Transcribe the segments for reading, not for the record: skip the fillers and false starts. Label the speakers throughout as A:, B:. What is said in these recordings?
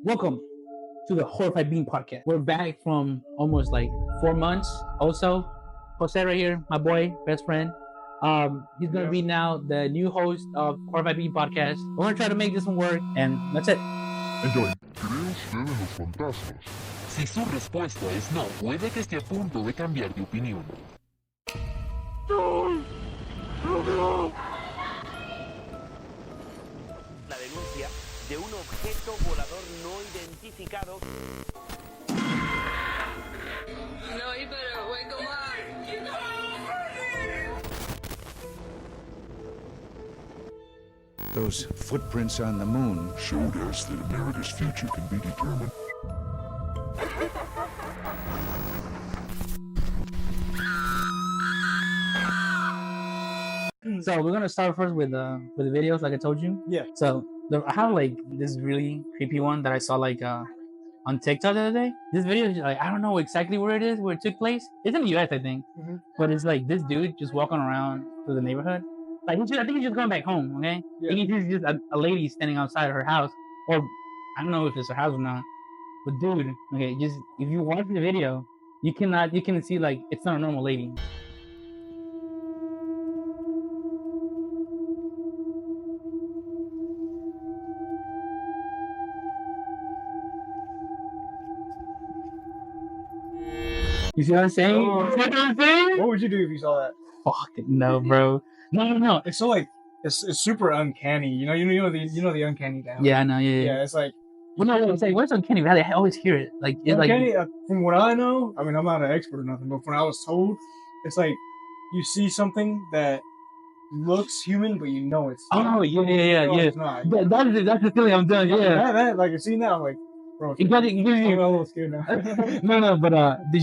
A: Welcome to the Horrified podcast. We're back from almost like 4 months also. Jose right here, my boy, best friend. He's gonna be now the new host of Horrified podcast. We're gonna try to make this one work, and that's it.
B: Enjoy. ¿Cree usted en los fantasmas?
C: Si su respuesta es no, puede que esté a punto de cambiar de opinión.
D: La denuncia de un objeto volador no identificado.
E: No, you better wake him up.
F: Those footprints on the moon
B: Showed us that America's future can be determined.
A: So we're gonna start first with the videos, like I told you.
G: Yeah.
A: So I have like this really creepy one that I saw like on TikTok the other day. This video is like I don't know exactly where it is, where it took place. It's in the US, I think.
G: Mhm.
A: But it's like this dude just walking around through the neighborhood. Like I think he's just going back home. Okay.
G: Yeah.
A: I think he's just a lady standing outside her house, or I don't know if it's her house or not. But dude, okay, just if you watch the video, you can see like it's not a normal lady. You see what I'm saying?
G: Oh.
A: You see what I'm saying?
G: What would you do if you saw that?
A: Fuck no, bro. No.
G: It's so like it's super uncanny. You know the uncanny down.
A: Yeah, I know. Yeah.
G: Yeah, it's like
A: Well, no, I'm saying, what's Uncanny Valley? I always hear it. Like, it's
G: uncanny. From what I know, I mean, I'm not an expert or nothing, but from what I was told, it's like you see something that looks human, but you know it's
A: like,
G: not.
A: oh,
G: You
A: yeah.
G: know it's not.
A: That's the feeling I'm doing. Yeah.
G: That like seeing that, I'm like, bro,
A: It gives
G: I'm
A: you.
G: a little scared now.
A: No, but did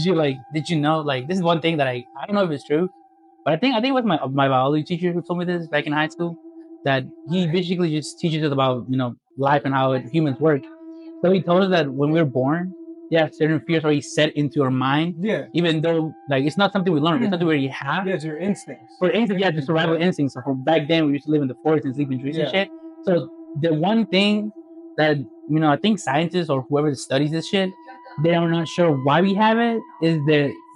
A: you know? Like, this is one thing that I don't know if it's true, but I think it was my biology teacher who told me this back in high school. That he basically just teaches us about life and how humans work. So he told us that when we're born, certain fears already set into our mind.
G: Yeah.
A: Even though like it's not something we learn, it's something we already have.
G: Yeah, it's your instincts.
A: For instance, the survival instincts. So from back then, we used to live in the forest and sleep in trees and
G: Yeah.
A: shit. So the one thing that I think scientists or whoever studies this shit, they are not sure why we have it. Is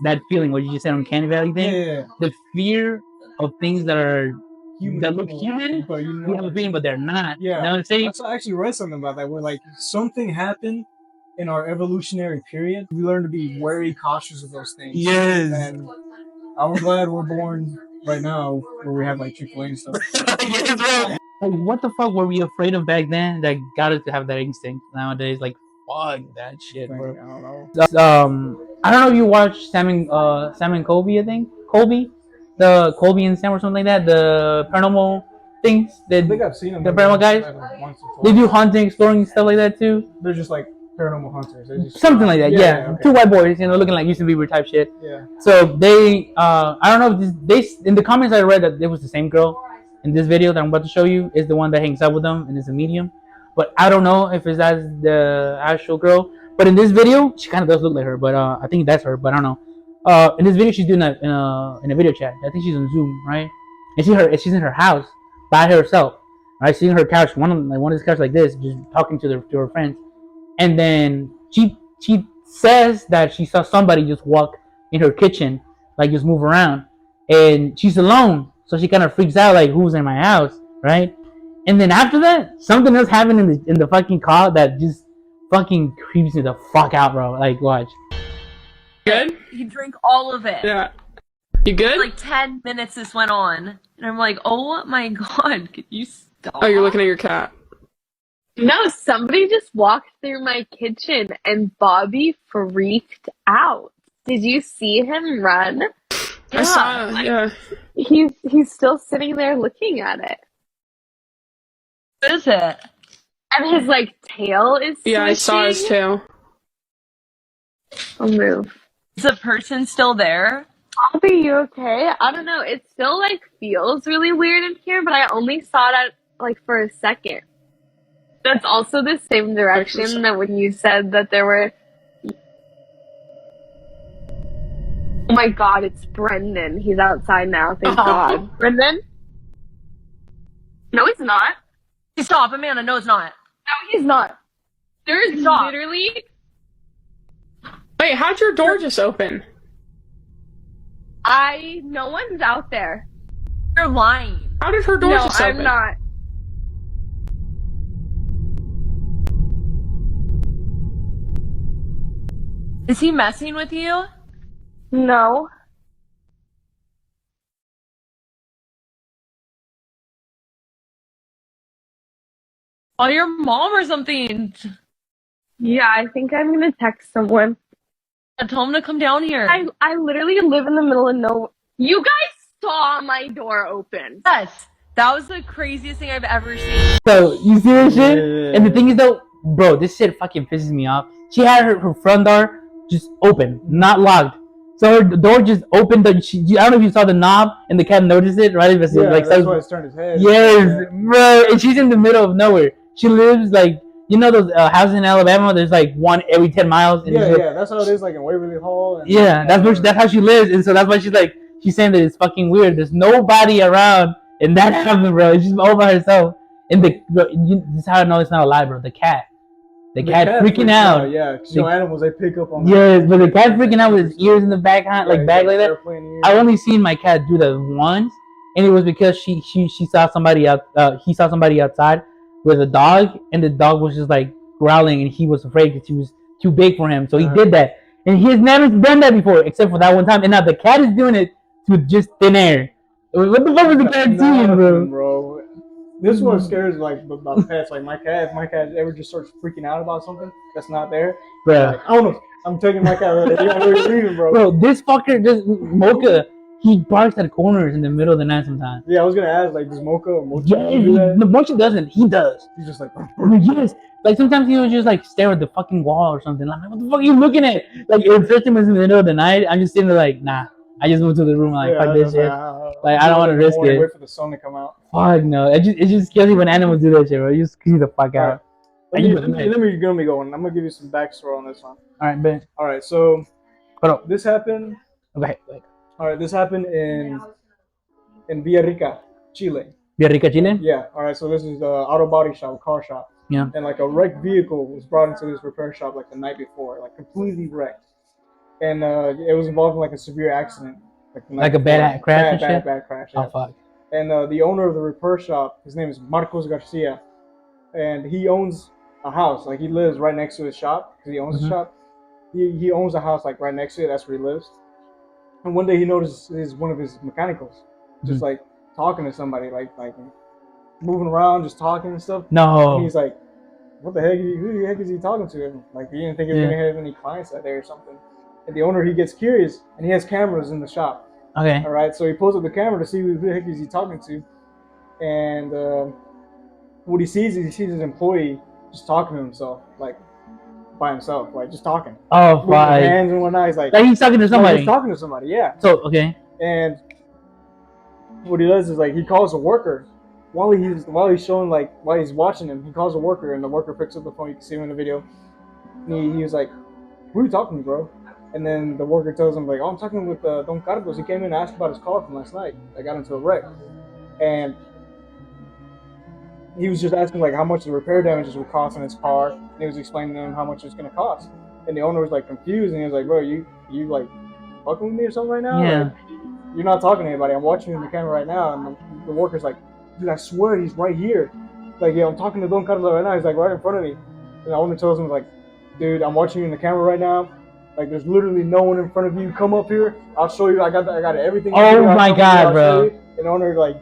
A: that feeling what you just said on Candy Valley thing?
G: Yeah.
A: The fear of things that are
G: Human,
A: that look human.
G: but you
A: We have a
G: know.
A: feeling, but they're not.
G: Yeah.
A: You know what I'm saying?
G: I actually read something about that where like something happened in our evolutionary period. We learned to be very cautious of those things.
A: Yes.
G: And I'm glad we're born right now where we have like Chick-fil-A and stuff.
A: Yes, bro. Like, what the fuck were we afraid of back then that got us to have that instinct nowadays? Like, fuck that shit,
G: Like,
A: bro.
G: I don't know.
A: I don't know if you watched Sam and Colby, I think. The Colby and Sam or something like that. The paranormal things.
G: I think I've seen them.
A: The paranormal guys?
G: Like, once or
A: They
G: twice.
A: do haunting, exploring, stuff like that too.
G: They're just like paranormal hunters. They just
A: Something like that, yeah.
G: okay.
A: 2 white boys, looking like Justin Bieber type shit.
G: Yeah.
A: So they, I don't know if they in the comments I read that it was the same girl in this video that I'm about to show you is the one that hangs out with them and is a medium. But I don't know if it's as the actual girl. But in this video, she kind of does look like her. But I think that's her. But I don't know. In this video, she's doing in a video chat. I think she's on Zoom, right? And she's in her house by herself. Right, she's in her couch, one of this couch like this, just talking to her friends. And then she says that she saw somebody just walk in her kitchen, like just move around, and she's alone, so she kind of freaks out, like who's in my house, right? And then after that, something else happened in the fucking car that just fucking creeps me the fuck out, bro. Like, watch.
E: Good?
H: He drank all of it.
E: Yeah. You good?
H: Like 10 minutes this went on. And I'm like, oh my god, could you stop?
E: Oh, you're looking at your cat.
I: No, somebody just walked through my kitchen and Bobby freaked out. Did you see him run?
E: I saw, yeah.
I: He's still sitting there looking at it.
H: What is it?
I: And his like tail is
E: Yeah, I saw his
I: swishing.
E: tail.
I: I'll move.
H: Is the person still there?
I: Bobby, you okay? I don't know. It still like feels really weird in here, but I only saw it like for a second. That's also the same direction that when you said that there were. Oh my god, it's Brendan. He's outside now, thank god. Brendan? No, he's not.
H: Stop, Amanda. No, it's not.
I: No, he's not. There's literally.
E: Wait, how'd your door just open?
I: No one's out there.
H: You're lying.
E: How did her door
I: No,
E: just open?
I: I'm not.
H: Is he messing with you?
I: No.
H: Call your mom or something.
I: Yeah, I think I'm gonna text someone.
H: Tell him to come down here.
I: I literally live in the middle of nowhere. You guys saw my door open.
H: Yes. That was the craziest thing I've ever seen.
A: So you see this shit? And the thing is though, bro, this shit fucking pisses me off. She had her front door just open, not locked. So her door just opened. I don't know if you saw the knob, and the cat noticed it, right? It
G: Yeah,
A: like,
G: that's why it's turned his head.
A: yes, bro. And she's in the middle of nowhere. She lives like, you know those houses in Alabama. There's like one every 10 miles. And
G: Yeah, that's how it is, like in Waverly Hall. And
A: yeah, that's how she lives, and so that's why she's saying that it's fucking weird. There's nobody around, and that happened, bro. She's all by herself. And this is how I know it's not a lie, bro. The cat freaking out.
G: Yeah, because animals, they pick up on.
A: Yes, but the cat freaking out with his ears in the back, like back like that. I only seen my cat do that once, and it was because she saw somebody out. He saw somebody outside with a dog, and the dog was just like growling, and he was afraid because she was too big for him. So he did that, and he has never done that before, except for that one time. And now the cat is doing it to just thin air. What the fuck was the cat seeing,
G: bro? This one scares like about pets. Like my cat, if my cat ever just starts freaking out about something that's not there,
A: bro.
G: Like, I don't know. I'm taking my cat right there. You're leaving, bro.
A: Bro, this fucker, just Mocha, he barks at corners in the middle of the night sometimes.
G: Yeah, I was gonna ask, like, does Mocha or Mocha
A: Yeah,
G: do that?
A: the Mocha doesn't. He does.
G: He's just like,
A: yes. Like sometimes he would just like stare at the fucking wall or something. Like, what the fuck are you looking at? Like if Tristan was in the middle of the night, I'm just sitting there like, nah. I just moved to the room like, fuck this shit. Like I don't want to risk it.
G: Wait for the sun to come out.
A: Fuck no. It just kills me when animals do that shit, bro. You just keep the fuck out.
G: Let me going. I'm gonna give you some backstory on this one.
A: All right, Ben.
G: All right, so
A: hold on.
G: This happened.
A: Okay.
G: All right, this happened in Villarrica, Chile.
A: Villarrica, Chile.
G: Yeah. All right, so this is the auto body shop, car shop.
A: Yeah.
G: And like a wrecked vehicle was brought into this repair shop like the night before, like completely wrecked. And it was involved in like a severe accident,
A: like a bad crash.
G: Bad crash. Yeah.
A: Oh fuck!
G: And the owner of the repair shop, his name is Marcos Garcia, and he owns a house. Like he lives right next to his shop because he owns the shop. He owns a house like right next to it. That's where he lives. And one day he notices one of his mechanicals just like talking to somebody, like moving around, just talking and stuff.
A: No.
G: And he's like, "What the heck? Who the heck is he talking to?" Like he didn't think he was gonna have any clients out there or something. And the owner, he gets curious, and he has cameras in the shop.
A: Okay.
G: All right, so he pulls up the camera to see who the heck is he talking to, and what he sees is his employee just talking to himself, like by himself, like just talking.
A: Oh, fuck.
G: Hands and whatnot. He's like
A: he's talking to somebody.
G: He's talking to somebody, yeah.
A: So okay.
G: And what he does is like he calls a worker while he's watching him. He calls a worker, and the worker picks up the phone. You can see him in the video. And he was like, "Who are you talking to, bro?" And then the worker tells him like, "Oh, I'm talking with Don Carlos. He came in and asked about his car from last night. I got into a wreck." And he was just asking like how much the repair damages would cost on his car. And he was explaining to him how much it's gonna cost. And the owner was like confused, and he was like, "Bro, you like fucking with me or something right now?
A: Yeah.
G: Like, you're not talking to anybody. I'm watching you in the camera right now." And the worker's like, "Dude, I swear he's right here. Like, yeah, I'm talking to Don Carlos right now. He's like right in front of me." And the owner tells him like, "Dude, I'm watching you in the camera right now. Like, there's literally no one in front of you. Come up here. I'll show you. I got everything."
A: Oh my god, bro!
G: And the owner like,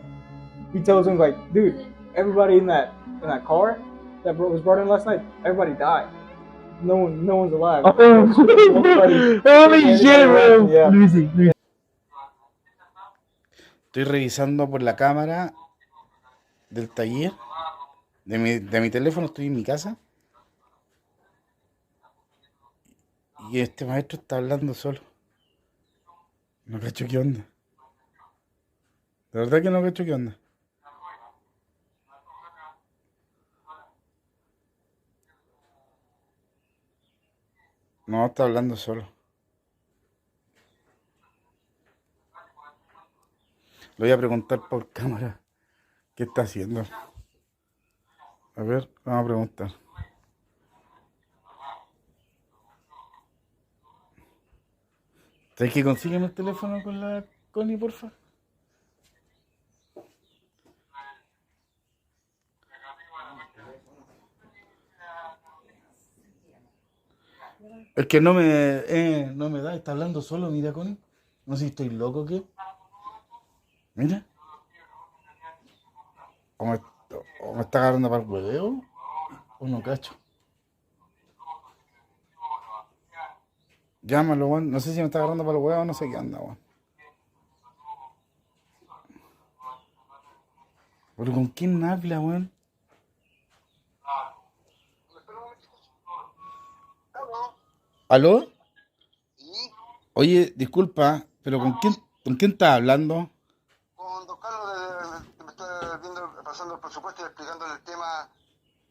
G: he tells him like, "Dude, everybody in that car that was brought in last night, everybody died. No one's alive."
A: Oh, holy shit, bro!
G: Yeah.
A: Let me see.
J: Estoy revisando por la cámara del taller de mi teléfono. Estoy en mi casa. Y este maestro está hablando solo. No cacho qué onda. De verdad que no cacho qué onda. No, está hablando solo. Le voy a preguntar por cámara qué está haciendo. A ver, vamos a preguntar. ¿Sabes que consígueme el teléfono con la Connie, porfa? Es que no me da, está hablando solo, mira, Connie. No sé si estoy loco o qué. Mira. O me está agarrando para el hueveo, o no cacho. Llámalo, weón. No sé si me está agarrando para el hueveo o no sé qué anda, weón. ¿Pero con quién habla, weón? ¿Aló? Oye, disculpa, pero con quién estás hablando?
K: Con don Carlos, que me está viendo, pasando el presupuesto y explicándole el tema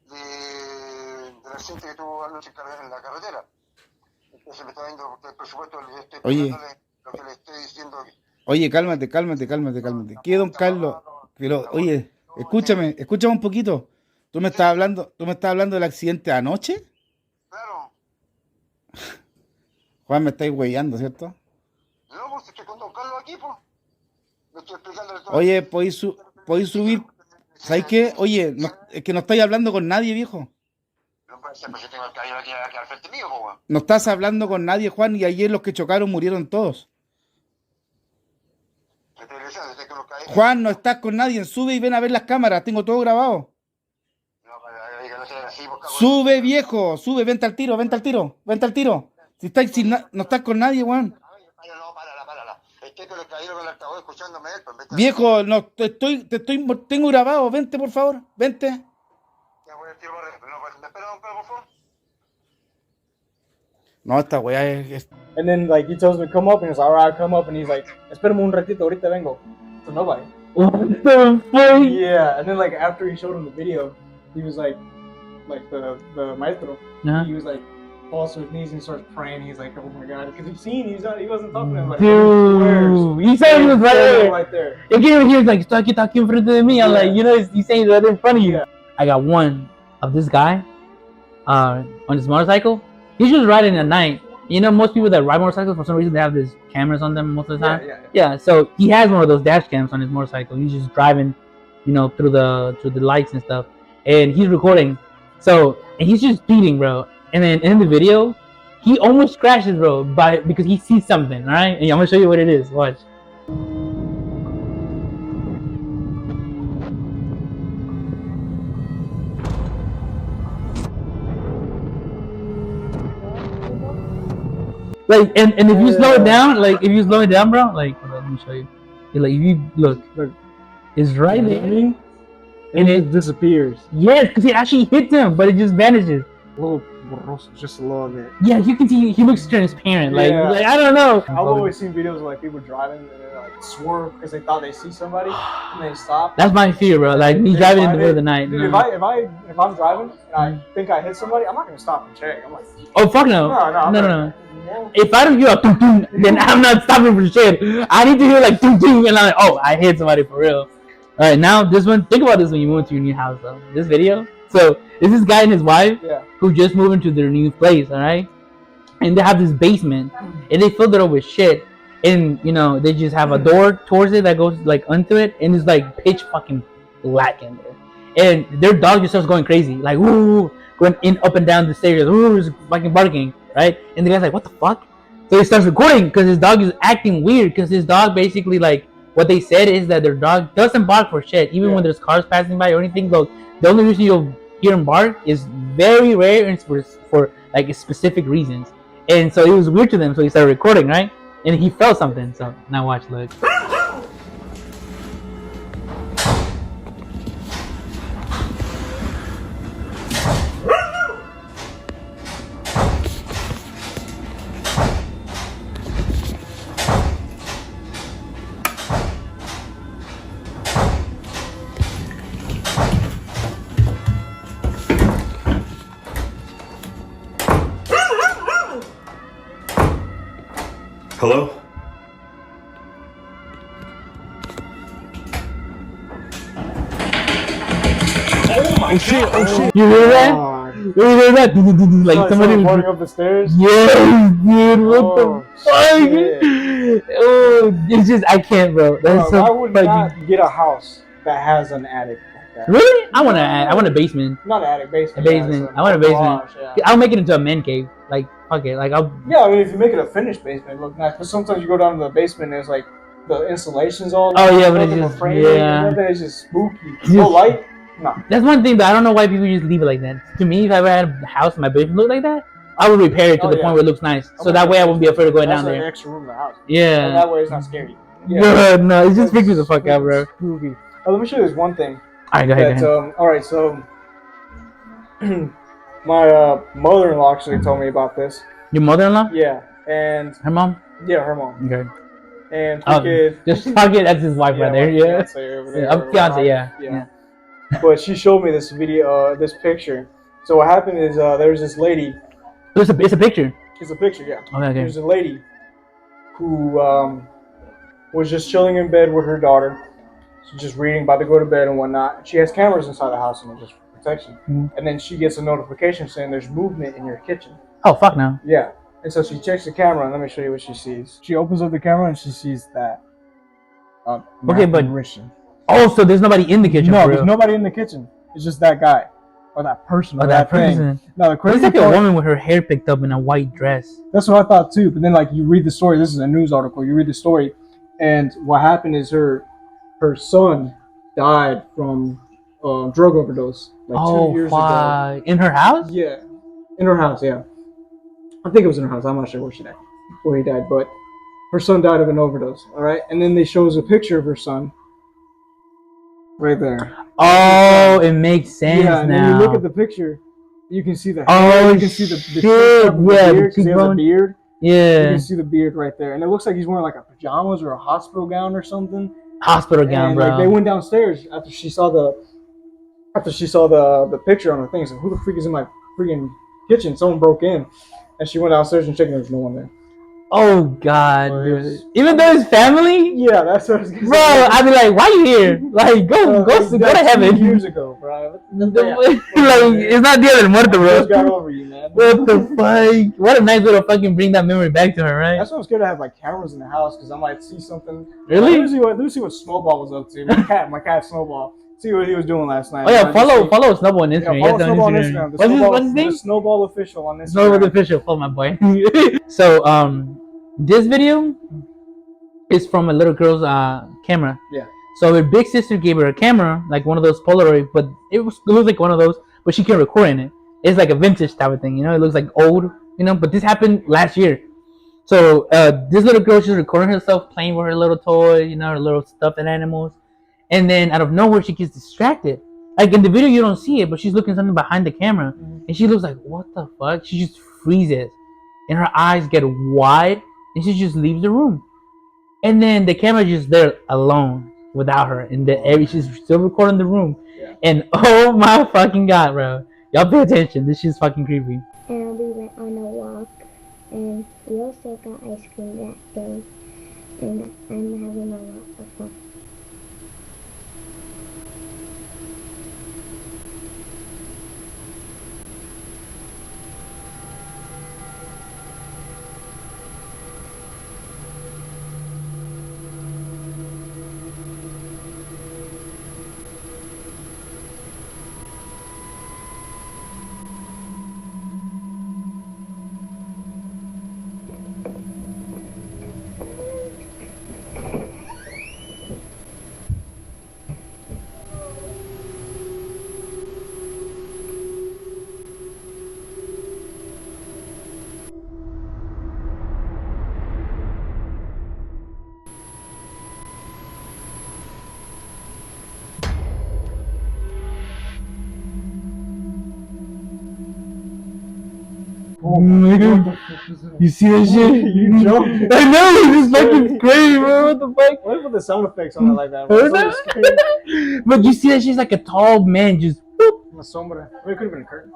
K: del accidente que tuvo anoche en la carretera. Entonces me está viendo el presupuesto, le estoy explicándole lo que le estoy diciendo.
J: Oye, cálmate. ¿Qué, don Carlos? Pero, oye, escúchame un poquito. ¿Tú me estás hablando del accidente de anoche?
K: Claro.
J: Juan, me estáis huellando, ¿cierto?
K: No, pues estoy con don Carlos aquí, pues. Le estoy explicándole todo.
J: Oye, podéis subir. ¿Sabes qué? Oye, es que no estáis hablando con nadie, viejo.
K: No puede ser, pues yo tengo el caballero aquí al frente mío, pues.
J: No estás hablando con nadie, Juan, y ayer los que chocaron murieron todos. Juan, no estás con nadie. Sube y ven a ver las cámaras. Tengo todo grabado. Sube, viejo. Sube, vente al tiro. Si no estás con nadie, Juan.
K: Estoy con el caballero con el altavoz escuchándome él.
J: Viejo, no, tengo grabado. Vente, por favor. Vente.
K: Ya voy a tirar ¿me espera, don Carlos, por favor?
J: No, esta weá es...
G: And then like he tells me to come up, and he's like, alright, come up, and he's like, espérame un ratito, ahorita vengo. So nobody.
A: What the fuck?
G: Yeah, and then like after he showed him the video, he was like the maestro, he was like falls to his knees and starts praying. He's like, oh my god, because he wasn't talking to him. Like,
A: dude, he said he was right there. You can't even hear, he's like, estoy aquí enfrente de mí. I'm like, you know, he's saying it right in front of you. I got one of this guy on his motorcycle. He's just riding at night. You know, most people that ride motorcycles, for some reason, they have these cameras on them most of the time. Yeah, so he has one of those dash cams on his motorcycle. He's just driving, you know, through the lights and stuff. And he's recording. So, and he's just speeding, bro. And then in the video, he almost crashes, bro, because he sees something, alright? And I'm gonna show you what it is. Watch. Like, and if you slow it down, bro, like, hold on, let me show you. Like, if you look, it's right there, and it
G: disappears.
A: Yes, because it actually hits him, but it just vanishes.
G: Just a little bit.
A: Yeah, you can see he looks transparent. Like I don't know.
G: I've always seen videos of like people driving and they like swerve because they thought they see somebody and they stop.
A: That's my fear, bro. Like me driving in the middle of the night.
G: Dude, if I'm driving and I think I hit somebody, I'm not gonna stop and check. I'm like,
A: oh fuck no. No. If I don't hear a tum tum, then I'm not stopping for shit. I need to hear like tum tum, and I'm like, oh, I hit somebody for real. All right, now this one. Think about this when you move into your new house, though. This video. So this is guy and his wife who just moved into their new place, all right? And they have this basement, and they filled it up with shit. And you know, they just have a door towards it that goes like onto it, and it's like pitch fucking black in there. And their dog just starts going crazy, like ooh, going up and down the stairs, ooh, just fucking barking, right? And the guy's like, what the fuck? So he starts recording because his dog is acting weird. Because his dog basically, like, what they said is that their dog doesn't bark for shit, even when there's cars passing by or anything. Look, the only reason you'll hear him bark is very rare, and it's for like specific reasons. And so it was weird to them, so he started recording, right? And he felt something. So now watch, look.
L: Hello?
A: Oh shit, oh shit. You hear that? Like somebody was
G: running up the stairs.
A: Yes, dude. What
G: Oh,
A: the fuck? Oh, it's just I can't, bro. That's so
G: I would
A: fucking...
G: not get a house that has an attic like that.
A: Really? I want a basement.
G: Not an attic, basement.
A: A basement. I want a basement. I'll make it into a man cave. Like fuck it. Like I'll.
G: Yeah, I mean, if you make it a finished basement, it look nice. But sometimes you go down to the basement and there's like the insulation's all.
A: Oh yeah, but it's just
G: and then it's just spooky. No light. No.
A: That's one thing, but I don't know why people just leave it like that. To me, if I ever had a house in my basement look like that, I would repair it to the point where it looks nice. So that way I won't be afraid of going down there.
G: That's an extra room in the house.
A: Yeah.
G: And that way it's not scary.
A: Yeah. No, it just freaks me the fuck out, bro.
G: Spooky. Let me show you this one thing.
A: Alright, go ahead.
G: Alright, so my mother-in-law actually told me about this.
A: Your mother-in-law?
G: Yeah, and
A: her mom?
G: Yeah, her mom.
A: Okay.
G: And
A: just fuck it. That's his wife right there. Yeah. Fiance. Yeah.
G: But she showed me this video, this picture. So what happened is there was this lady.
A: It's a picture.
G: It's a picture, yeah.
A: Okay.
G: There's a lady who was just chilling in bed with her daughter. She's just reading, about to go to bed and whatnot. She has cameras inside the house and just for protection.
A: Mm-hmm.
G: And then she gets a notification saying there's movement in your kitchen.
A: Oh fuck no.
G: Yeah. And so she checks the camera, and let me show you what she sees. She opens up the camera and she sees that.
A: Okay, but so there's nobody in the kitchen.
G: No, there's nobody in the kitchen. It's just that guy or that person.
A: Or that person.
G: Thing. No, the crazy
A: it's like a woman with her hair picked up in a white dress.
G: That's what I thought too. But then, like, you read the story. This is a news article. You read the story, and what happened is her son died from drug overdose like 2 years ago.
A: In her house?
G: Yeah, in her house. Yeah, I think it was in her house. I'm not sure where he died, but her son died of an overdose. All right, and then they shows a picture of her son right there.
A: Oh, it makes sense now.
G: And then you look at the picture, you can see the hair.
A: Oh,
G: you can see the
A: shit.
G: the beard.
A: Yeah.
G: You can see the beard right there, and it looks like he's wearing like a pajamas or a hospital gown or something.
A: Hospital gown, bro.
G: Like they went downstairs after she saw the picture on her thing. So who the freak is in my freaking kitchen? Someone broke in, and she went downstairs and checked. There was no one there.
A: Oh God, dude. Even though it's family?
G: Yeah, that's what I was gonna say.
A: Bro, I'd be like, why you here? Like, go to heaven.
G: 2 years ago, bro.
A: Like, it's not Dia del Muerto, bro.
G: I just got over you, man.
A: What the fuck? What a nice way to fucking bring that memory back to her, right?
G: That's why I'm scared to have like cameras in the house because I might see something.
A: Really?
G: Let me see what Snowball was up to. My cat Snowball. See what he was doing last night.
A: Oh yeah, follow Snowball on Instagram.
G: Yeah, follow Snowball on Instagram.
A: What's his name?
G: The Snowball Official on Instagram.
A: Snowball Official. Follow my boy. So this video is from a little girl's camera.
G: Yeah.
A: So her big sister gave her a camera, like one of those Polaroid, but it looks like one of those, but she can't record in it. It's like a vintage type of thing, you know. It looks like old, you know. But this happened last year. So this little girl, she's recording herself playing with her little toy, you know, her little stuffed animals, and then out of nowhere she gets distracted. Like in the video, you don't see it, but she's looking something behind the camera, and she looks like, "What the fuck?" She just freezes, and her eyes get wide. And she just leaves the room, and then the camera just there alone without her, and she's still recording the room. Yeah. And oh my fucking god, bro! Y'all pay attention. This shit's fucking creepy.
L: And we went on a walk, and we also got ice cream that day, and I'm having a lot of fun.
A: Oh my god. You see that shit?
G: You jumped.
A: I know, it's fucking crazy, bro. What the fuck?
G: Why put the sound effects on it like that? Bro?
A: But you see that she's like a tall man just boop.
G: Una sombra. It could have been a curtain.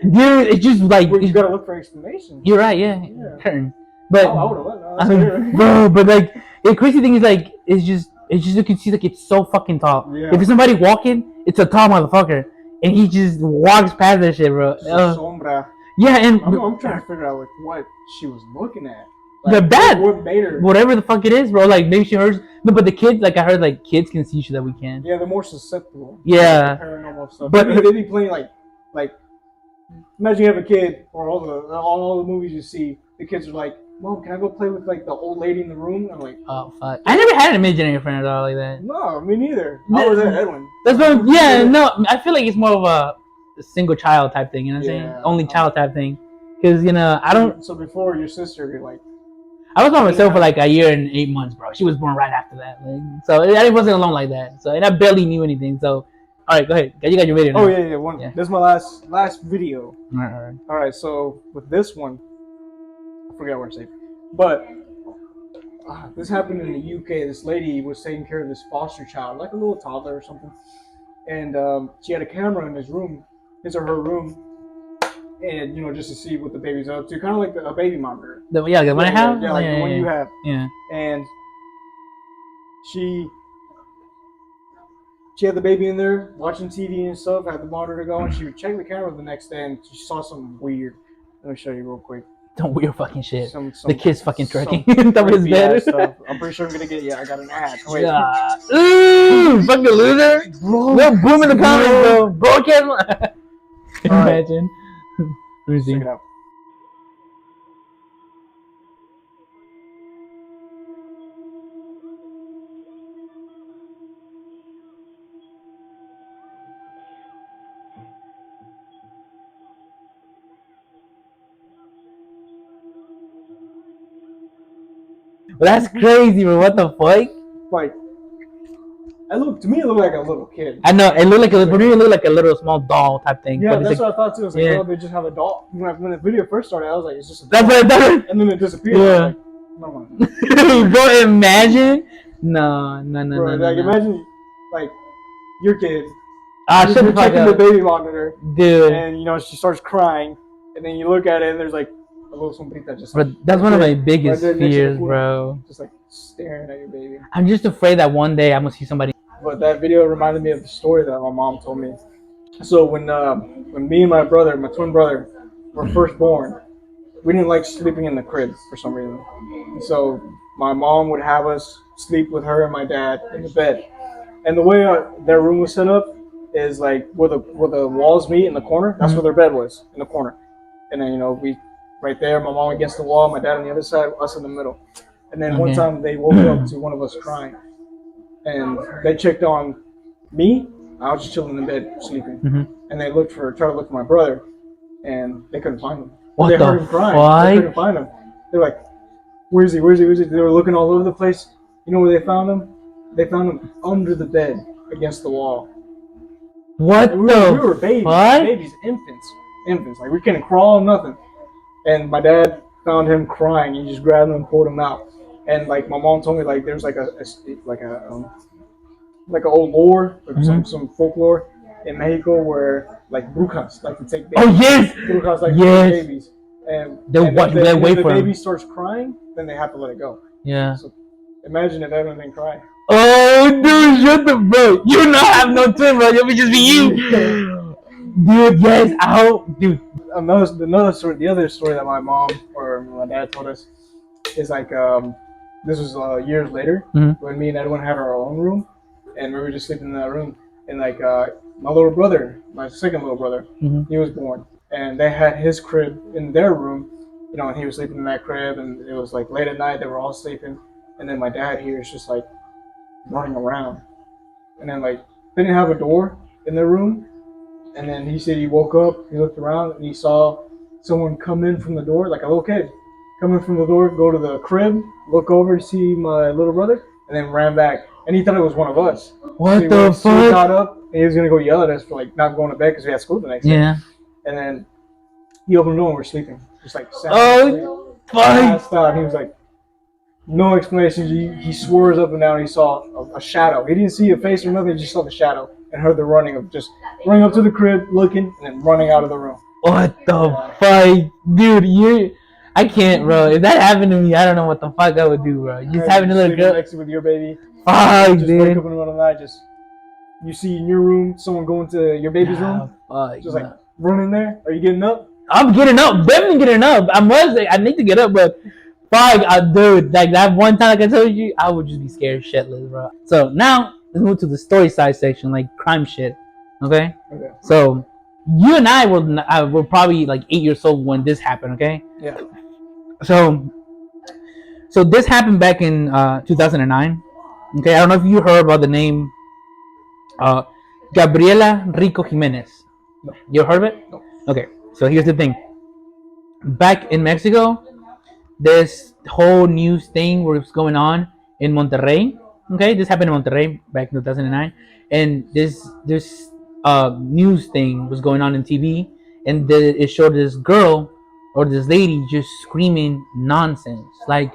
A: Dude, it's just like
G: you gotta look for explanation.
A: You're right, yeah. Curtain. But
G: I would have let
A: bro, but like the crazy thing is like it's just you can see like it's so fucking tall.
G: Yeah.
A: If there's somebody walking, it's a tall motherfucker. and he just walks past that shit, bro.
G: Sombra.
A: Yeah, and
G: I'm trying to figure out like what she was looking at.
A: The
G: Like,
A: bad,
G: what made her?
A: whatever the fuck it is, bro. Like maybe she heard. No, but the kids, like I heard, like kids can see shit that we can.
G: Yeah, they're more susceptible.
A: Yeah.
G: To paranormal stuff.
A: But
G: But they be playing like. Imagine you have a kid, or all the movies you see. The kids are like, "Mom, can I go play with like the old lady in the room?" I'm like,
A: oh fuck, I never had an imaginary friend at all like that.
G: "No, me neither." I was at Edwin.
A: That's what. Yeah, no, I feel like it's more of a single child type thing. You know what I'm saying? Only child type thing. Because I don't.
G: So before your sister, you're like.
A: I was by myself for like a year and 8 months, bro. She was born right after that. Like, so I wasn't alone like that. So and I barely knew anything. So, all right, go ahead. You got your video now.
G: Oh yeah. This is my last video.
A: All right.
G: All right. So with this one, I forgot where to say, but this happened in the UK. This lady was taking care of this foster child, like a little toddler or something, and she had a camera in his room, his or her room. And just to see what the baby's up to, kind of like a baby monitor.
A: The one I have.
G: Yeah, like the one you have.
A: Yeah.
G: And she had the baby in there watching TV and stuff. Had the monitor going. She would check the camera the next day, and she saw something weird. Let me show you real quick.
A: Some weird fucking shit.
G: Some
A: the kid's fucking twerking on top of his bed.
G: Stuff. I'm pretty sure I'm gonna get. Yeah, I got an ad. Wait.
A: Ooh, fucking loser, bro. We're booming the comments, bro. Broadcast. Imagine. Let me see.
G: Check it out.
A: Well, that's crazy, bro. What the fuck?
G: Like, to me, it looked like a little kid.
A: I know it looked like a little small doll type thing.
G: Yeah,
A: but
G: that's what I thought too. I was like,
A: yeah.
G: oh, they just have a doll. When the video first started, I was like, it's just a doll.
A: That's what I thought.
G: And then it disappeared.
A: Yeah.
G: Like, no.
A: Bro, imagine. No.
G: Bro, like, imagine, like, your kid.
A: You're
G: checking the baby monitor,
A: dude.
G: And she starts crying, and then you look at it, and there's like a little sombrita just.
A: But that's one of my biggest fears, bro.
G: Just like staring at your baby.
A: I'm just afraid that one day I'm gonna see somebody.
G: But that video reminded me of the story that my mom told me. So when me and my twin brother, were first born, we didn't like sleeping in the crib for some reason. So my mom would have us sleep with her and my dad in the bed. And the way their room was set up is like where the walls meet in the corner. That's where their bed was, in the corner. And then we right there, my mom against the wall, my dad on the other side, us in the middle. And then one time they woke up to one of us crying. And they checked on me. I was just chilling in bed, sleeping. And they tried to look for my brother, and they couldn't find him.
A: What
G: they
A: the
G: heard him crying.
A: fuck?
G: They couldn't find him. They're like, "Where is he? Where is he? Where is he?" They were looking all over the place. You know where they found him? They found him under the bed, against the wall.
A: What
G: we were babies, infants. Like we couldn't crawl, nothing. And my dad found him crying. He just grabbed him and pulled him out. And like my mom told me, like there's like an old lore, like some folklore in Mexico where like brujas like to take babies.
A: Oh yes,
G: brujas like to take babies, and if the baby starts crying, then they have to let it go.
A: Yeah.
G: So imagine if Evan didn't cry.
A: Oh dude, shut the bro. You not have no twin, bro. You'll be just be you. Dude, yes, dude.
G: Another story. The other story that my mom or my dad told us is like this was years later when me and Edwin had our own room, and we were just sleeping in that room. And like my little brother, my second little brother, he was born, and they had his crib in their room, and he was sleeping in that crib, and it was like late at night. They were all sleeping, and then my dad here is just like running around, and then like they didn't have a door in their room, and then he said he woke up, he looked around, and he saw someone come in from the door, like a little kid. Come in from the door, go to the crib, look over, see my little brother, and then ran back. And he thought it was one of us.
A: What the fuck?
G: So he got up, and he was going to go yell at us for like not going to bed because we had school the next day.
A: Yeah.
G: And then he opened the door and we're sleeping. Just like,
A: oh,
G: fuck. He was like, no explanations. He swears up and down he saw a shadow. He didn't see a face or nothing, he just saw the shadow and heard the running of just running up to the crib, looking, and then running out of the room.
A: What the fuck? Dude, I can't, bro. If that happened to me, I don't know what the fuck I would do, bro. Just having a little girl
G: next to with your baby.
A: Fuck,
G: just
A: dude.
G: wake up in the middle of the night, just you see in your room someone go into your baby's room, just like run in there. Are you getting up?
A: I'm getting up, definitely getting up. I need to get up, but fuck, dude, like that one time, like I told you, I would just be scared shitless, bro. So now let's move to the story side section, like crime shit. Okay. So you and I were probably like 8 years old when this happened. Okay.
G: Yeah.
A: So this happened back in 2009. Okay, I don't know if you heard about the name Gabriela Rico Jimenez.
G: No.
A: You heard of it?
G: No.
A: Okay, so here's the thing. Back in Mexico, this whole news thing was going on in Monterrey. Okay, this happened in Monterrey back in 2009, and this news thing was going on in TV, and it showed this girl or this lady just screaming nonsense, like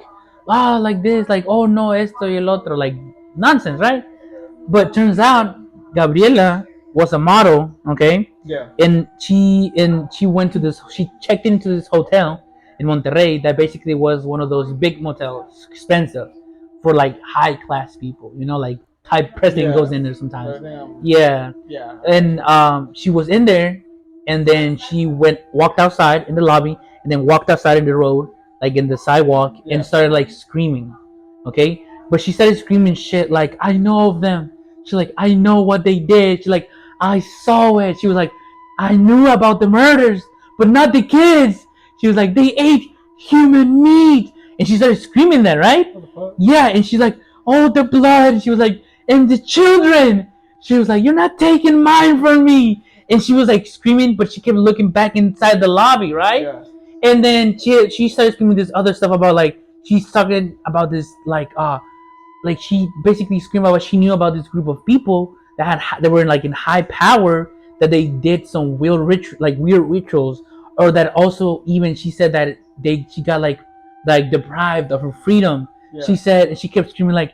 A: this, like oh no, esto y el otro, like nonsense, right? But turns out Gabriela was a model, okay?
G: Yeah.
A: And she went to this. She checked into this hotel in Monterrey that basically was one of those big motels, expensive, for like high class people. You know, like high president goes in there sometimes. Yeah.
G: Yeah.
A: And she was in there, and then she walked outside in the lobby, and then walked outside in the road, like in the sidewalk, and started like screaming. Okay, but she started screaming shit like, "I know of them." She's like, "I know what they did." She's like, "I saw it." She was like, "I knew about the murders, but not the kids." She was like, "They ate human meat," and she started screaming that, right? Yeah, and she's like, "Oh, the blood." She was like, "And the children." She was like, "You're not taking mine from me." And she was like screaming, but she kept looking back inside the lobby, right?
G: Yeah.
A: And then she started screaming this other stuff about like she's talking about this like she basically screamed about what she knew about this group of people that were like in high power, that they did some weird rituals, or that also even she said that she got like deprived of her freedom.
G: Yeah.
A: She said, and she kept screaming like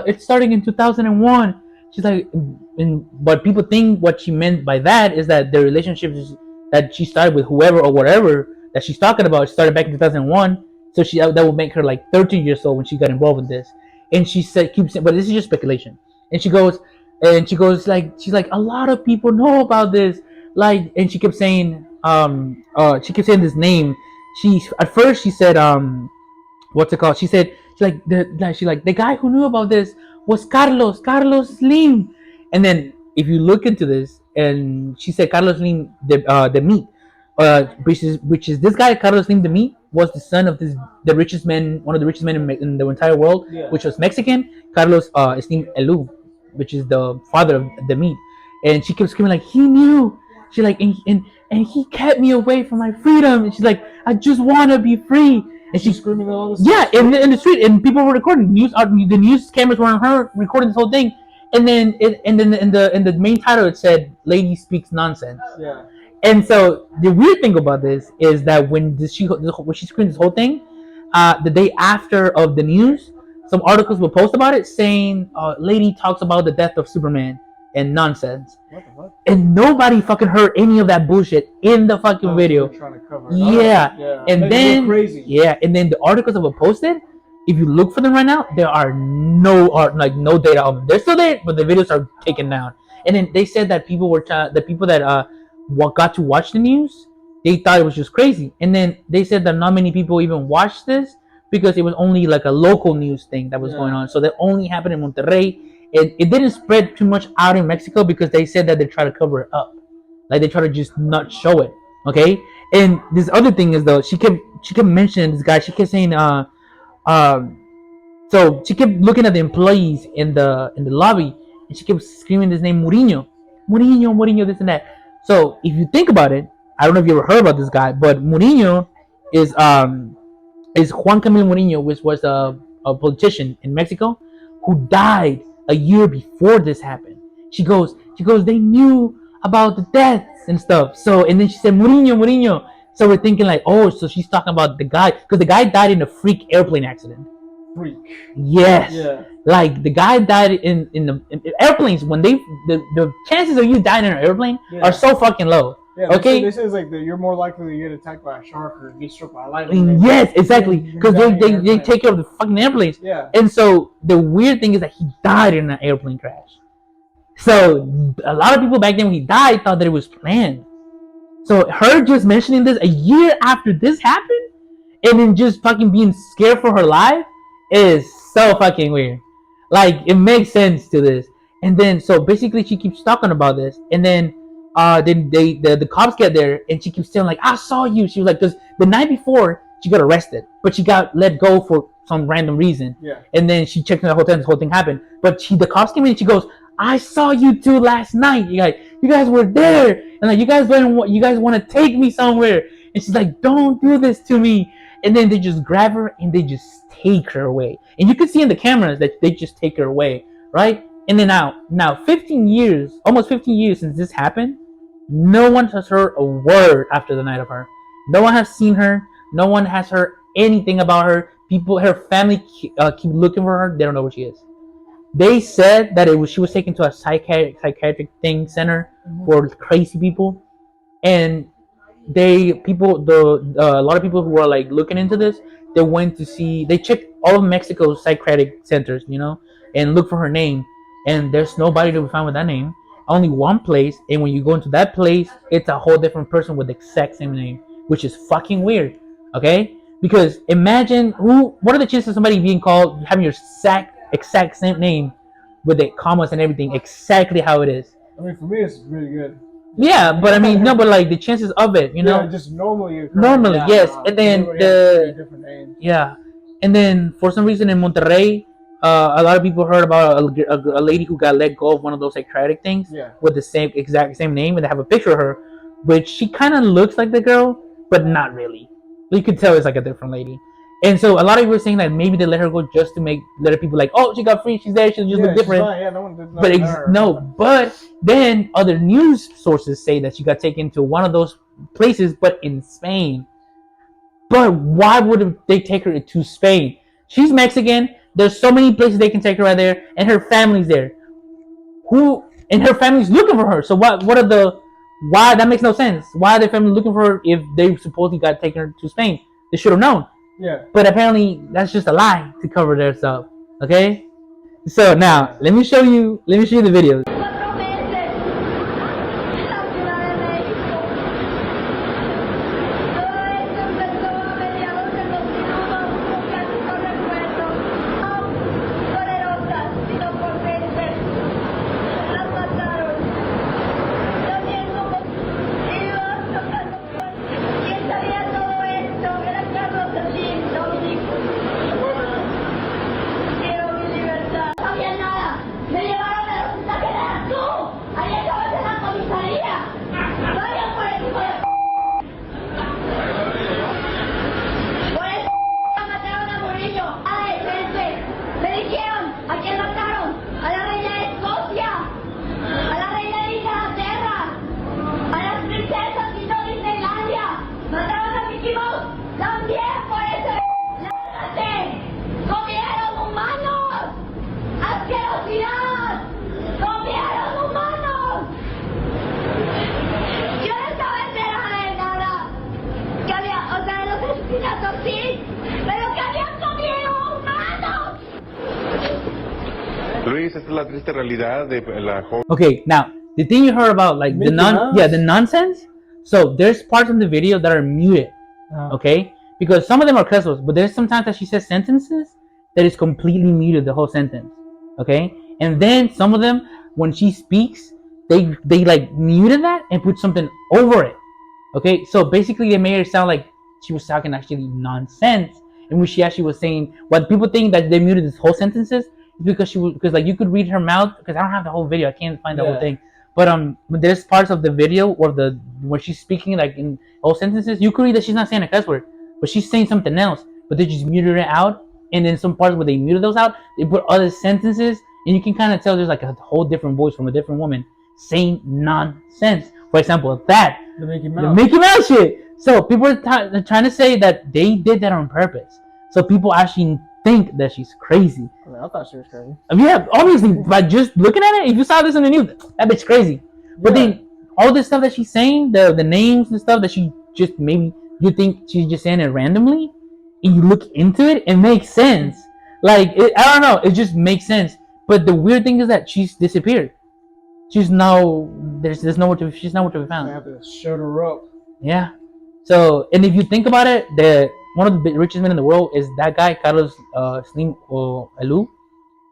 A: it's starting in 2001. She's like, but people think what she meant by that is that the relationships that she started with whoever or whatever that she's talking about started back in 2001. So that would make her like 13 years old when she got involved in this. And she keeps saying, but this is just speculation. And she goes like, she's like, a lot of people know about this. Like, and she kept saying, this name. At first she said, what's it called? She said, the guy who knew about this was Carlos Slim. And then if you look into this, and she said Carlos Slim the meat, which is this guy Carlos Slim the meat was the son of the richest man, one of the richest men in the entire world, which was Mexican. Carlos Slim Elu, which is the father of the meat. And she kept screaming like he knew. She like and he kept me away from my freedom. And she's like, I just want to be free. And she's
G: screaming all this.
A: Yeah, in the street, and people were recording. The news cameras were on her recording this whole thing. And then in the main title it said "Lady Speaks Nonsense."
G: Yeah.
A: And so the weird thing about this is that when she screened this whole thing, the day after of the news, some articles will post about it saying, "Lady talks about the death of Superman and nonsense."
G: What the fuck?
A: And nobody fucking heard any of that bullshit in the fucking video.
G: Trying to cover it.
A: Yeah. And then
G: crazy.
A: Yeah, and then the articles that were posted, if you look for them right now, there are no data on them. They're still there, but the videos are taken down. And then they said that the people that got to watch the news, they thought it was just crazy. And then they said that not many people even watched this because it was only like a local news thing that was going on. So that only happened in Monterrey. It didn't spread too much out in Mexico because they said that they try to cover it up, like they try to just not show it. Okay. And this other thing is though, she kept mentioning this guy. She kept saying so she kept looking at the employees in the lobby, and she kept screaming his name, Mourinho, this and that. So if you think about it, I don't know if you ever heard about this guy, but Mourinho is Juan Camilo Mourinho, which was a politician in Mexico who died a year before this happened. She goes, they knew about the deaths and stuff. So, and then she said, Mourinho. So we're thinking like, oh, so she's talking about the guy, because the guy died in a freak airplane accident.
G: Freak.
A: Yes.
G: Yeah.
A: Like the guy died in airplanes. When the chances of you dying in an airplane are so fucking low.
G: Yeah,
A: okay.
G: This is like you're more likely to get attacked by a shark or get struck by a lightning.
A: Yes, exactly. Because they take care of the fucking airplanes.
G: Yeah.
A: And so the weird thing is that he died in an airplane crash. So a lot of people back then when he died thought that it was planned. So her just mentioning this a year after this happened, and then just fucking being scared for her life is so fucking weird. Like it makes sense to this. And then so basically she keeps talking about this, and then the cops get there, and she keeps saying like, I saw you. She was like, because the night before she got arrested, but she got let go for some random reason.
G: Yeah.
A: And then she checked in the hotel, and this whole thing happened. But the cops came in, and she goes, I saw you two last night. You guys were there, and like you guys want to take me somewhere. And she's like, don't do this to me. And then they just grab her and they just take her away. And you can see in the cameras that they just take her away, right? And then now 15 years, almost 15 years since this happened, no one has heard a word after the night of her. No one has seen her. No one has heard anything about her. People, her family keep looking for her. They don't know where she is. They said that she was taken to a psychiatric center for crazy people, and a lot of people who were like looking into this, they checked all of Mexico's psychiatric centers, and look for her name, and there's nobody to be found with that name. Only one place, and when you go into that place, it's a whole different person with the exact same name, which is fucking weird. Okay, because imagine what are the chances of somebody being called having your exact same name with the commas and everything exactly how it is.
G: I mean, for me, it's really good.
A: Yeah, but I mean, no, but like the chances of it,
G: Yeah, just normally.
A: Normally, yes, and then
G: different names.
A: yeah, and then for some reason in Monterrey, a lot of people heard about a lady who got let go of one of those psychiatric things with the exact same name, and they have a picture of her, which she kind of looks like the girl, but not really. You could tell it's like a different lady. And so a lot of people were saying that maybe they let her go just to let people like, oh, she got free, she's there, she'll just look different. But then other news sources say that she got taken to one of those places, but in Spain. But why would they take her to Spain? She's Mexican. There's so many places they can take her right there, and her family's there. And her family's looking for her. So why that makes no sense. Why are their family looking for her if they supposedly got taken her to Spain? They should have known.
G: Yeah.
A: But apparently that's just a lie to cover their stuff. Okay? So now let me show you the video.
M: Luis, esta es la triste realidad de la joven.
A: Okay, now the thing you heard about like the nonsense. So there's parts in the video that are muted. Okay, because some of them are cuss words, but there's sometimes that she says sentences that is completely muted the whole sentence. Okay, and then some of them when she speaks, they like muted that and put something over it. Okay, so basically they made it sound like she was talking actually nonsense, and when she actually was saying what people think that they muted this whole sentences is because like you could read her mouth, because I don't have the whole video, I can't find the whole thing, but there's parts of the video where she's speaking like in whole sentences, you could read that she's not saying a cuss word, but she's saying something else, but they just muted it out, and then some parts where they muted those out, they put other sentences, and you can kind of tell there's like a whole different voice from a different woman saying nonsense. For example, the Mickey Mouse shit. So people are trying to say that they did that on purpose. So people actually think that she's crazy.
G: I thought she was crazy.
A: Yeah, obviously, by just looking at it, if you saw this in the news, that bitch crazy. But then all this stuff that she's saying, the names and stuff that she just maybe you think she's just saying it randomly, and you look into it, it makes sense. Like I don't know, it just makes sense. But the weird thing is that she's disappeared. she's no there's nowhere to she's nowhere to be
G: They
A: found.
G: have to shut her up.
A: Yeah. So, and if you think about it, one of the richest men in the world is that guy, Carlos Slim Elu.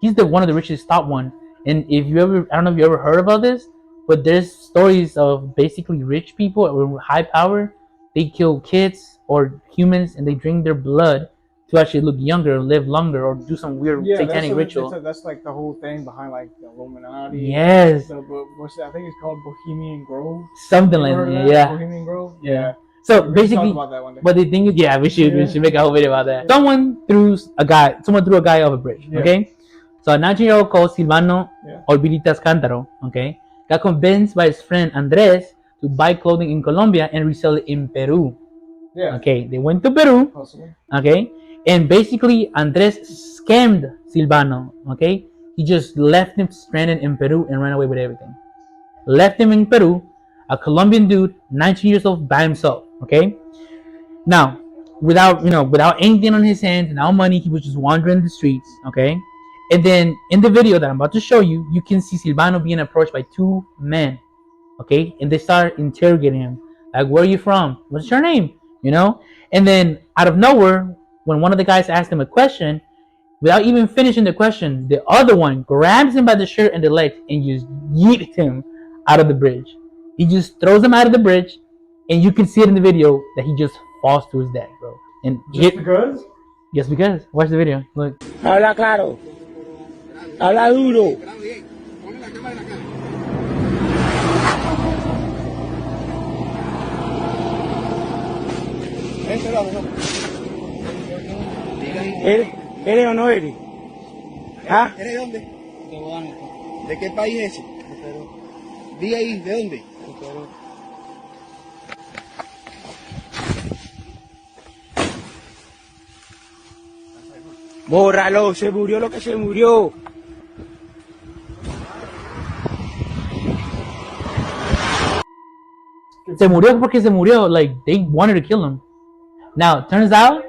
A: He's the one of the richest top one. And if you ever, I don't know if you ever heard about this, but there's stories of basically rich people with high power. They kill kids or humans and they drink their blood to actually look younger, live longer, or do some weird satanic ritual.
G: That's like the whole thing behind like the Illuminati.
A: Yes.
G: What's that? I think it's called Bohemian Grove.
A: Something like that. Yeah.
G: Bohemian Grove.
A: Yeah. So basically, but the thing is, yeah, we should make a whole video about that. Someone threw a guy off a bridge. Okay. So a 19-year-old called Silvano Orbilitas Cántaro, okay, got convinced by his friend Andres to buy clothing in Colombia and resell it in Peru.
G: Yeah.
A: Okay, they went to Peru. Okay, and basically Andres scammed Silvano. Okay, he just left him stranded in Peru and ran away with everything. Left him in Peru, a Colombian dude, 19 years old, by himself. Okay, now without anything on his hands, without money, he was just wandering the streets. Okay. And then in the video that I'm about to show you, you can see Silvano being approached by two men, okay? And they start interrogating him, like, where are you from? What's your name? You know? And then out of nowhere, when one of the guys asked him a question, without even finishing the question, the other one grabs him by the shirt and the legs and just yeets him out of the bridge. He just throws him out of the bridge, and you can see it in the video that he just falls to his death, bro. And
G: because?
A: Just because. Watch the video. Look.
N: Habla claro. Habla duro. ¿Eres o no eres? ¿Ah?
O: ¿Eres de dónde? De Guadalajara. ¿De qué país es ese? De Perú. Di ahí, ¿de dónde? De Perú.
N: Bórralo, se murió lo que se murió.
A: Se murió porque se murió. Like, they wanted to kill him. Now, turns out,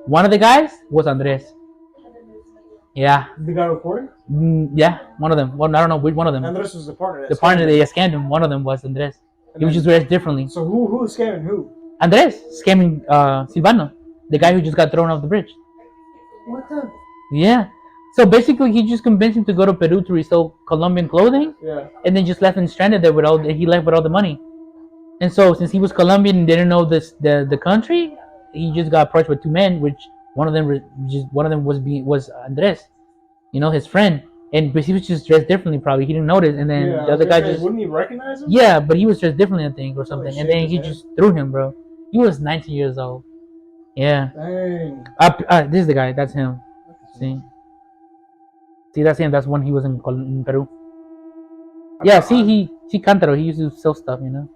A: one of the guys was Andres. Yeah.
G: The guy recording?
A: Yeah, one of them. Well, I don't know which one of them.
G: Andres was the partner.
A: The partner that scammed him. One of them was Andres. He was just dressed differently.
G: So who is scamming who?
A: Andres scamming Silvano, the guy who just got thrown off the bridge.
G: What the?
A: Yeah. So basically, he just convinced him to go to Peru to resell Colombian clothing.
G: Yeah.
A: And then just left him stranded there he left with all the money. And so since he was Colombian and didn't know the country, he just got approached with two men, which one of them was Andres, you know, his friend. And he was just dressed differently, probably he didn't notice. And then the other guy just
G: wouldn't he recognize him?
A: Yeah, but he was dressed differently, I think, or something.
G: Holy
A: and then
G: shit,
A: he just threw him, bro. He was 19 years old. Yeah.
G: Dang.
A: This is the guy. That's him. See, that's him. That's when he was in Peru. Yeah. See, he Cantaro. He used to sell stuff, you know.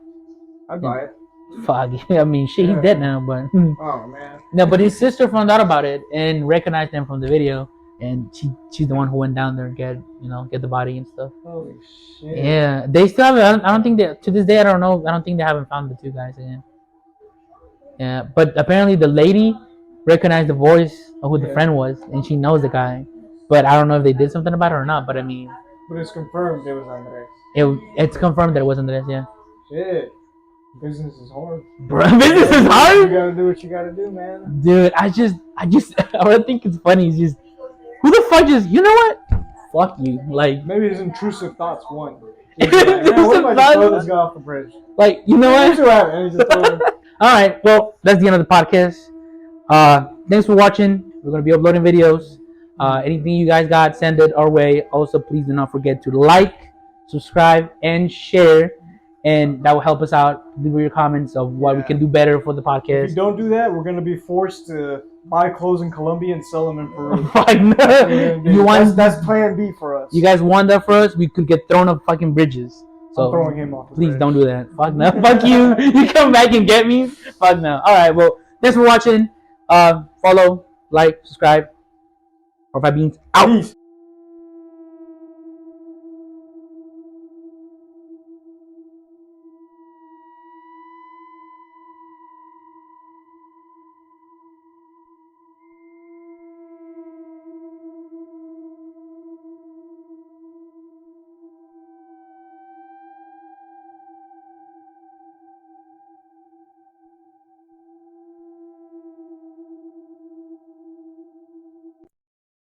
G: I'd buy it.
A: Fuck. I mean, shit. He's dead now, but.
G: Oh man.
A: No, but his sister found out about it and recognized him from the video, and she's the one who went down there and get the body and stuff.
G: Holy shit.
A: Yeah, they still haven't. I don't think that to this day. I don't know. I don't think they haven't found the two guys again. Yeah, but apparently the lady recognized the voice of who the friend was, and she knows the guy. But I don't know if they did something about it or not. But I mean,
G: but it's confirmed it was Andres.
A: It's confirmed that it was Andres. Yeah.
G: Shit. Business is hard.
A: Bro, business is hard.
G: You gotta do what you gotta do, man.
A: Dude, I what I think it's funny is just who the fuck just you know what? Fuck you. Like
G: maybe his intrusive thoughts won. Like, what if I just throw this guy off the bridge?
A: Like, you know what? Alright, well, that's the end of the podcast. Thanks for watching. We're gonna be uploading videos. Anything you guys got, send it our way. Also, please do not forget to like, subscribe, and share. And that will help us out. Leave your comments of what we can do better for the podcast.
G: If you don't do that, we're gonna be forced to buy clothes in Colombia and sell them in Peru.
A: That's
G: plan B for us.
A: You guys want that for us? We could get thrown up fucking bridges. So
G: I'm throwing him off.
A: Please don't do that. Fuck no. Fuck you. You come back and get me. Fuck no. All right. Well, thanks for watching. Follow, like, subscribe. Horrified Beans out.
G: Peace.